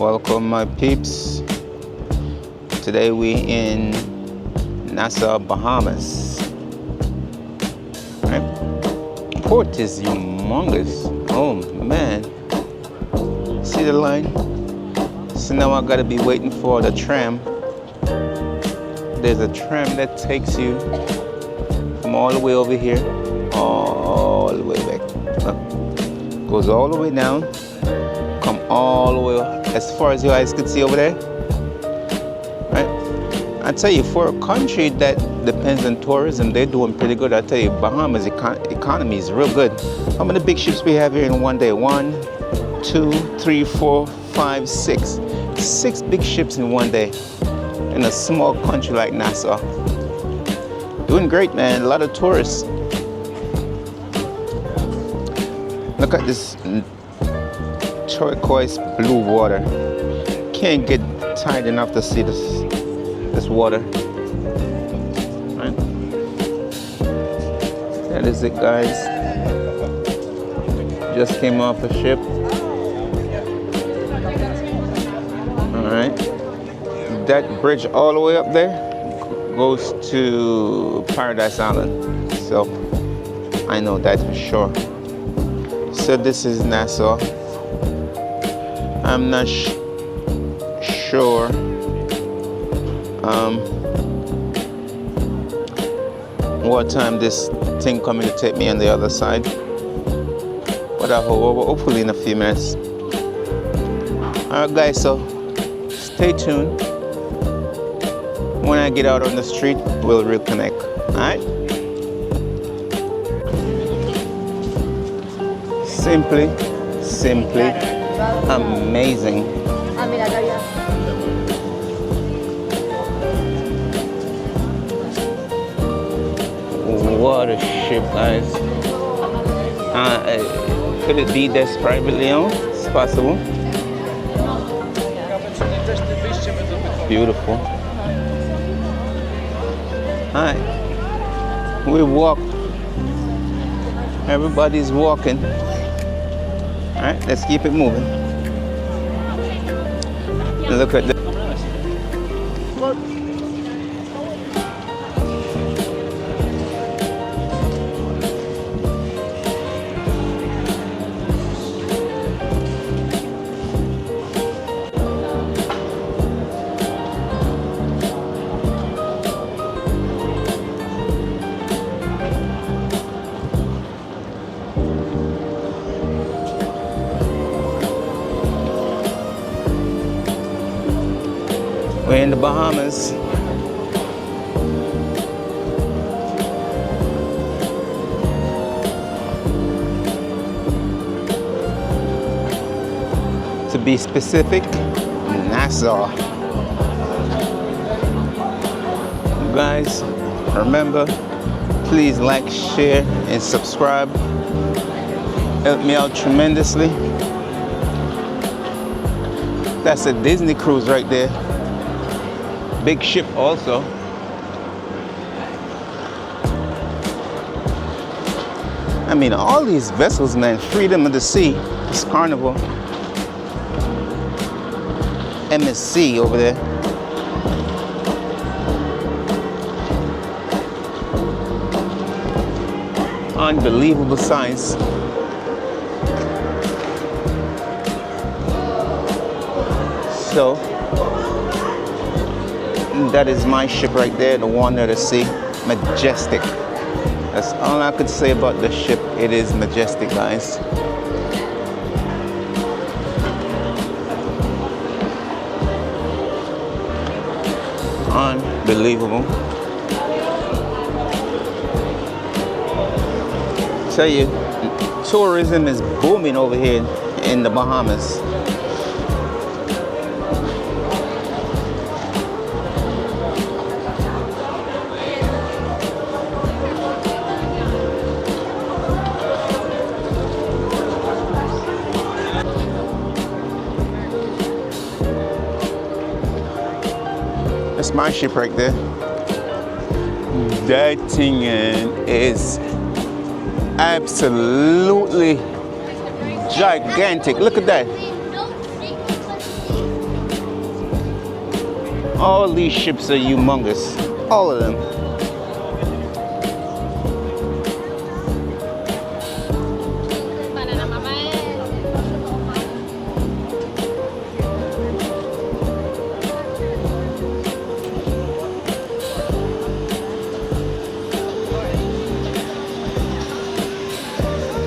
Welcome my peeps. Today we in Nassau Bahamas. Right? Port is humongous. Oh man. See the line? So now I gotta be waiting for the tram. There's a tram that takes you from all the way over here, all the way back. Goes all the way down, come all the way as far as your eyes can see over there. Right? I tell you, for a country that depends on tourism, they're doing pretty good. I tell you, Bahamas economy is real good. How many big ships we have here in one day? 1, 2, 3, 4, 5, 6. 6 big ships in one day in a small country like Nassau. Doing great, man. A lot of tourists. Look at this turquoise blue water. Can't get tired enough to see this water. Right? That is it, guys. Just came off a ship. Alright. That bridge all the way up there goes to Paradise Island. So I know that for sure. So this is Nassau. I'm not sure what time this thing coming to take me on the other side, but I hope hopefully in a few minutes. Alright guys, so stay tuned. When I get out on the street, we'll reconnect. Alright? Simply amazing. What a ship, guys. Could it be this privately owned? It's possible. Beautiful. Alright. We walk. Everybody's walking. Alright, let's keep it moving. Look at the we're in the Bahamas. To be specific, Nassau. Guys, remember, please like, share, and subscribe. Help me out tremendously. That's a Disney cruise right there. Big ship also. I mean, all these vessels, man. Freedom of the Sea. This Carnival. MSC over there. Unbelievable size. So that is my ship right there, the Wonder of the Sea. Majestic. That's all I could say about the ship. It is majestic, guys. Unbelievable. Tell you, tourism is booming over here in the Bahamas. That's my ship right there. That thing is absolutely gigantic. Look at that. All these ships are humongous. All of them.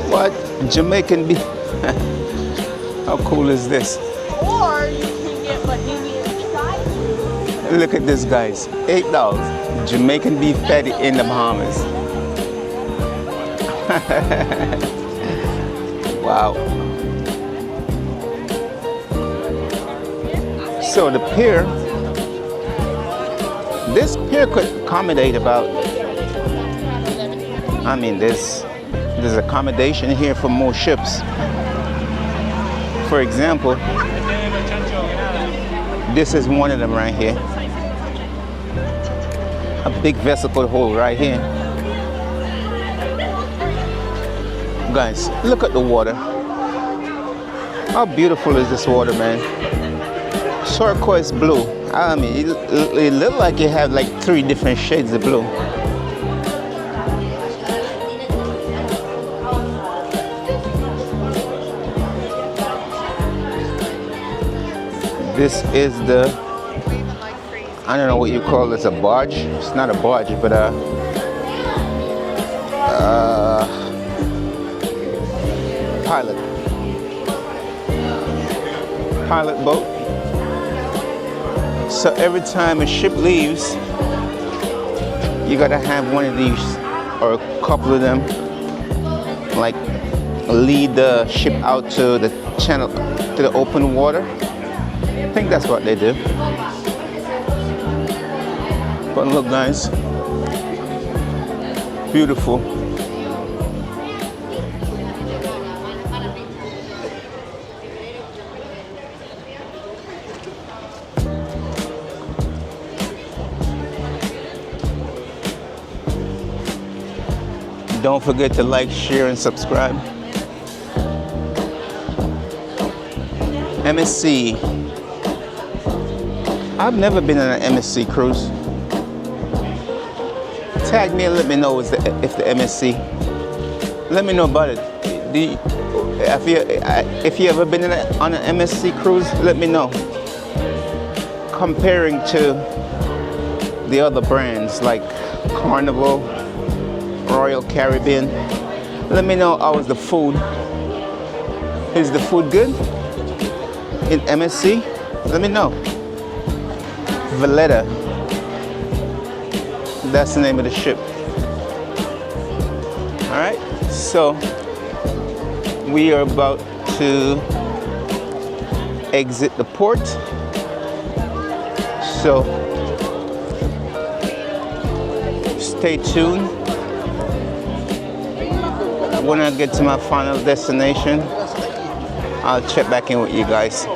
What? Jamaican beef? How cool is this? Or you can get Bohemian style. Look at this, guys. $8. Jamaican beef patty in the Bahamas. Wow. So the pier, this pier could accommodate about, I mean, there's accommodation here for more ships. For example, this is one of them right here. A big vessel could hold right here. Guys, look at the water. How beautiful is this water, man? Turquoise blue. I mean, it looked like it had like 3 different shades of blue. This is the, I don't know what you call this, a barge? It's not a barge, but pilot boat. So every time a ship leaves, you gotta have one of these or a couple of them, like lead the ship out to the channel, to the open water. I think that's what they do. But look, guys, beautiful. Don't forget to like, share, and subscribe. MSC. I've never been on an MSC cruise. Tag me and let me know if the MSC. Let me know about it. If you ever been on an MSC cruise, let me know. Comparing to the other brands like Carnival, Royal Caribbean. Let me know how is the food. Is the food good in MSC? Let me know. Valletta. That's the name of the ship. All right, so we are about to exit the port. So stay tuned. When I get to my final destination, I'll check back in with you guys.